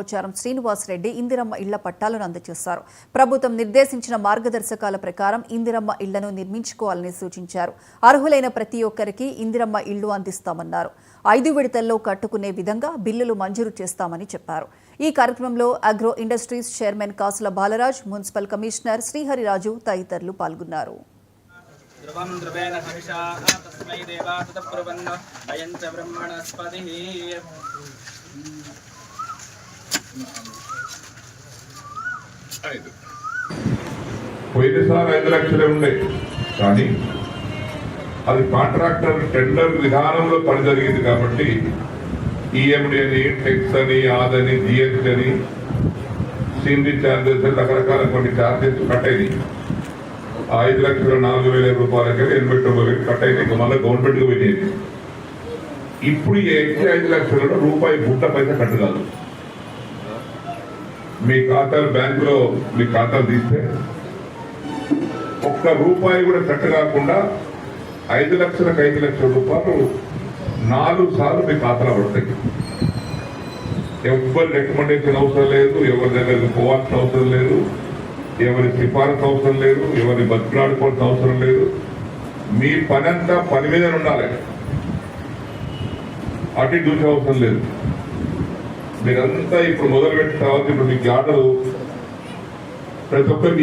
పోచారం శ్రీనివాస్ రెడ్డి ఇందిరమ్మ ఇళ్ల పట్టాలను అందజేశారు. ప్రభుత్వం నిర్దేశించిన మార్గదర్శకాల ప్రకారం ఇందిరమ్మ ఇళ్లను నిర్మించుకోవాలని సూచించారు. అర్హులైన ప్రతి ఒక్కరికి ఇందిరమ్మ ఇళ్లు అందిస్తామన్నారు. 5 విడతల్లో కట్టుకునే విధంగా బిల్లులు మంజూరు చేస్తామని చెప్పారు. ఈ కార్యక్రమంలో అగ్రో ఇండస్ట్రీస్ చైర్మన్ కాసుల బాలరాజ్, మున్సిపల్ కమిషనర్ శ్రీహరిరాజు తదితరులు పాల్గొన్నారు. పోయినసారి 5 లక్షలే ఉండే, కానీ అది కాంట్రాక్టర్ టెండర్ విధానంలో పని జరిగింది కాబట్టి ఈఎండి అని, టెక్స్ అని, ఆదని, జిఎస్టీ అని, సీనరీ ఛార్జెస్ రకరకాల కొన్ని ఛార్జెస్ కట్ అయింది. 5,04,000 రూపాయలకి 89,000 కట్ అయింది. ఇంకా మళ్ళీ గవర్నమెంట్కి పోయింది. ఇప్పుడు ఈ 5 లక్షలలో రూపాయి గుంట పైసా కట్టు కాదు. మీ ఖాతాలు బ్యాంకులో మీ ఖాతాలు తీస్తే ఒక్క రూపాయి కూడా కట్టు కాకుండా 5 లక్షలకు 5 లక్షల రూపాయలు 4 సార్లు మీ ఖాతాలో పడతాయి. ఎవరి రికమెండేషన్ అవసరం లేదు, ఎవరి దగ్గర పోవాల్సిన అవసరం లేదు, ఎవరి సిఫారసు అవసరం లేదు, ఎవరిని బతిలాడుకోవాల్సిన అవసరం లేదు. మీ పని అంతా పని మీద ఉండాలి, అటు చూసే అవసరం లేదు. మీరంతా ఇప్పుడు మొదలు పెట్టిన తర్వాత ఇప్పుడు మీకు ఆర్డర్ ప్రతి ఒక్కరికి